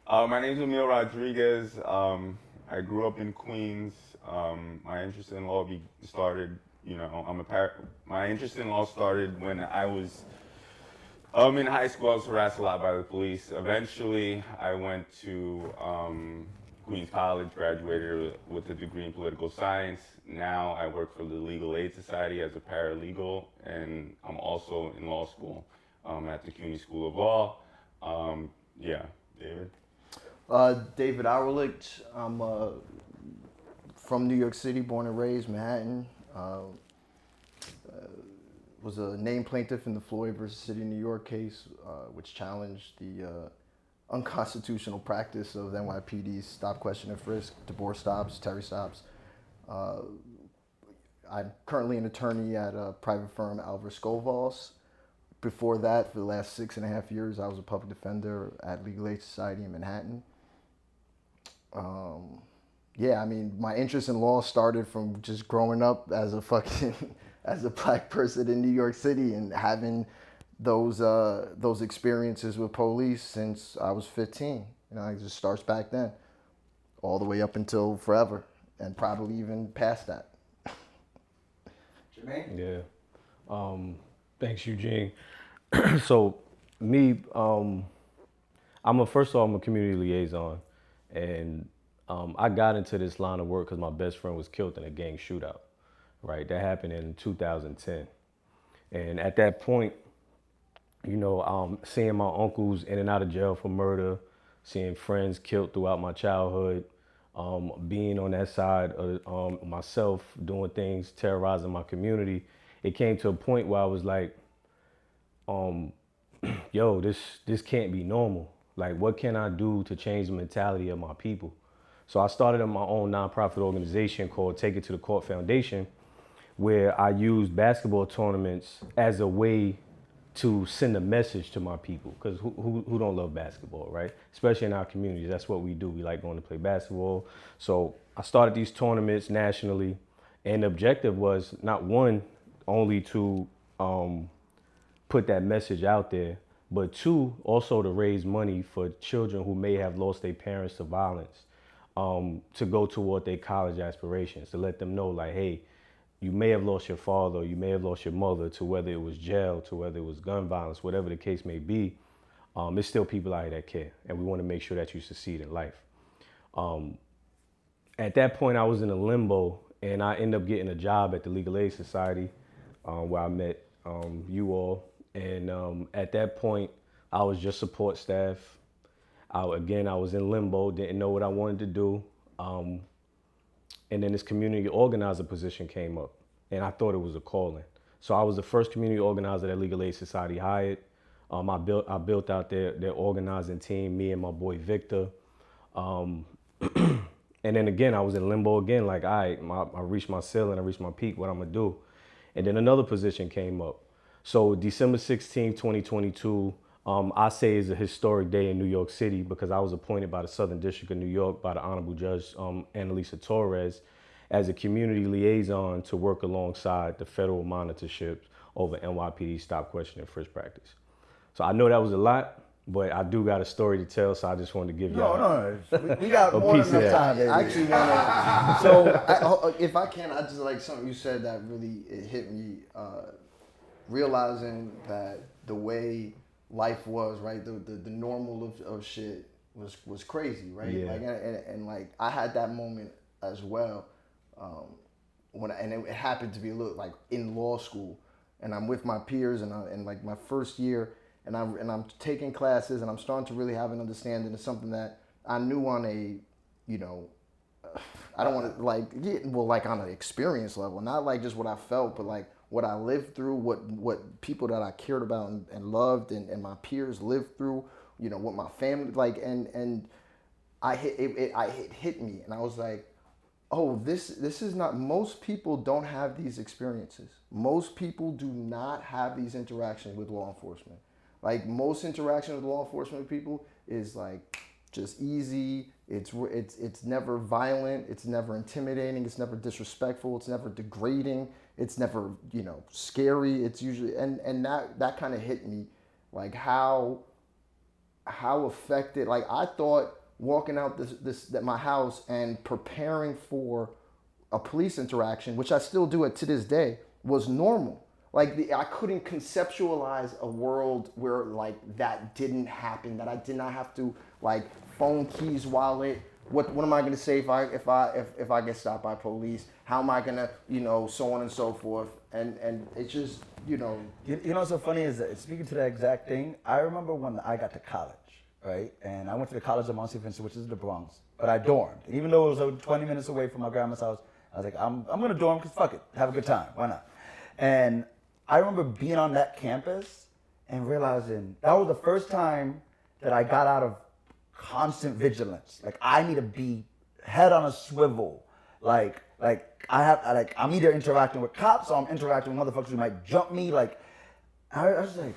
My name's Emil Rodriguez. I grew up in Queens. My interest in law started, my interest in law started when I was in high school. I was harassed a lot by the police. Eventually, I went to Queens College, graduated with a degree in political science. Now I work for the Legal Aid Society as a paralegal, and I'm also in law school at the CUNY School of Law. Yeah, David. David Ourlicht. I'm from New York City, born and raised, Manhattan. Was a named plaintiff in the Floyd versus City of New York case, which challenged the unconstitutional practice of NYPD's stop, question, and frisk, divorce stops, Terry stops. I'm currently an attorney at a private firm, Alvar Scoval's. Before that, for the last 6.5 years, I was a public defender at Legal Aid Society in Manhattan. Yeah, I mean, my interest in law started from just growing up as a fucking as a black person in New York City and having those experiences with police since I was 15. You know, it just starts back then, all the way up until forever, and probably even past that. Germain? Yeah. Thanks, Eugene. So me, first of all, I'm a community liaison, and I got into this line of work because my best friend was killed in a gang shootout. Right, that happened in 2010, and at that point, seeing my uncles in and out of jail for murder, seeing friends killed throughout my childhood, being on that side of myself, doing things, terrorizing my community, it came to a point where I was like, yo, this can't be normal. Like, what can I do to change the mentality of my people? So I started my own nonprofit organization called Take It to the Court Foundation, where I used basketball tournaments as a way to send a message to my people. Because who don't love basketball, right? Especially in our communities, that's what we do. We like going to play basketball. So I started these tournaments nationally, and the objective was not one, only to put that message out there, but two, also to raise money for children who may have lost their parents to violence, to go toward their college aspirations, to let them know, like, hey, you may have lost your father, or you may have lost your mother to whether it was jail, to whether it was gun violence, whatever the case may be. There's still people out here that care, and we want to make sure that you succeed in life. At that point, I was in a limbo, and I ended up getting a job at the Legal Aid Society, where I met you all. And at that point, I was just support staff. I was in limbo, didn't know what I wanted to do. And then this community organizer position came up, and I thought it was a calling. So I was the first community organizer that Legal Aid Society hired. I built out their organizing team, me and my boy Victor. And then again, I was in limbo again, like, all right, I reached my ceiling, I reached my peak, what I'm gonna do? And then another position came up. So December 16, 2022, I say is a historic day in New York City because I was appointed by the Southern District of New York by the Honorable Judge Annalisa Torres as a community liaison to work alongside the federal monitorships over NYPD stop, question, and frisk practice. So I know that was a lot, but I do got a story to tell, so I just wanted to give y'all We got a more piece than of enough that. time. I actually want to. So, if I can, I just like something you said that really it hit me. Realizing that the way life was, right, the normal of shit was crazy, right? Yeah. Like, and like I had that moment as well. And it happened to be like in law school, and I'm with my peers, and like my first year, and I'm taking classes, and I'm starting to really have an understanding of something that I knew on a, I don't want to like on an experience level, not like just what I felt, but like what I lived through, what people that I cared about and loved, and my peers lived through, what my family like, and it hit me, and I was like, oh, this is not, most people don't have these experiences. Most people do not have these interactions with law enforcement. Like, most interaction with law enforcement people is like just easy. It's never violent. It's never intimidating. It's never disrespectful. It's never degrading. It's never, scary. It's usually, and that kind of hit me, like how how affected, like I thought walking out my house and preparing for a police interaction, which I still do it to this day, was normal. Like I couldn't conceptualize a world where like that didn't happen, that I did not have to like phone keys wallet. What am I gonna say if I get stopped by police? How am I gonna, so on and so forth? And it's just, You know what's so funny is that speaking to that exact thing, I remember when I got to college, right? And I went to the College of Muncie, which is the Bronx, but I dormed. Even though it was 20 minutes away from my grandma's house, I was like, I'm gonna dorm because fuck it, have a good time, why not? And I remember being on that campus and realizing that was the first time that I got out of constant vigilance. Like I need to be head on a swivel. Like I'm either interacting with cops or I'm interacting with motherfuckers who might jump me. Like I was like,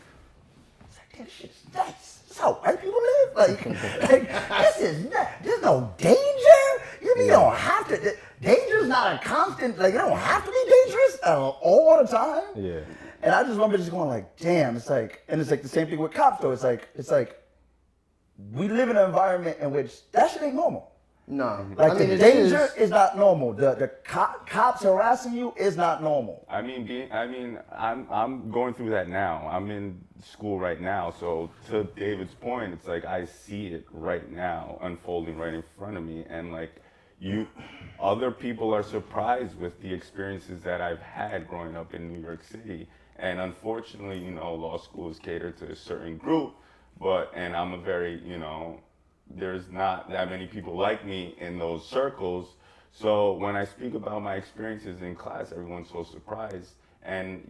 damn, this shit's nice. This is how white people live. Like this is nuts. There's no danger. You don't have to. Danger's not a constant. Like you don't have to be dangerous all the time. Yeah. And I just remember just going like, damn. It's like the same thing with cops though. It's like we live in an environment in which that shit ain't normal. no. Like the danger is not normal. The cops harassing you is not normal. I'm going through that now. I'm in school right now, so to David's point, it's like I see it right now unfolding right in front of me, and like other people are surprised with the experiences that I've had growing up in New York City, and unfortunately, law school is catered to a certain group, and I'm a very, there's not that many people like me in those circles. So when I speak about my experiences in class, everyone's so surprised. And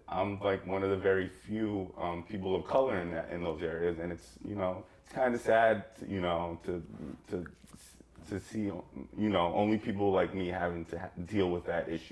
I'm like one of the very few people of color in those areas, and it's it's kind of sad, to see only people like me having to deal with that issue.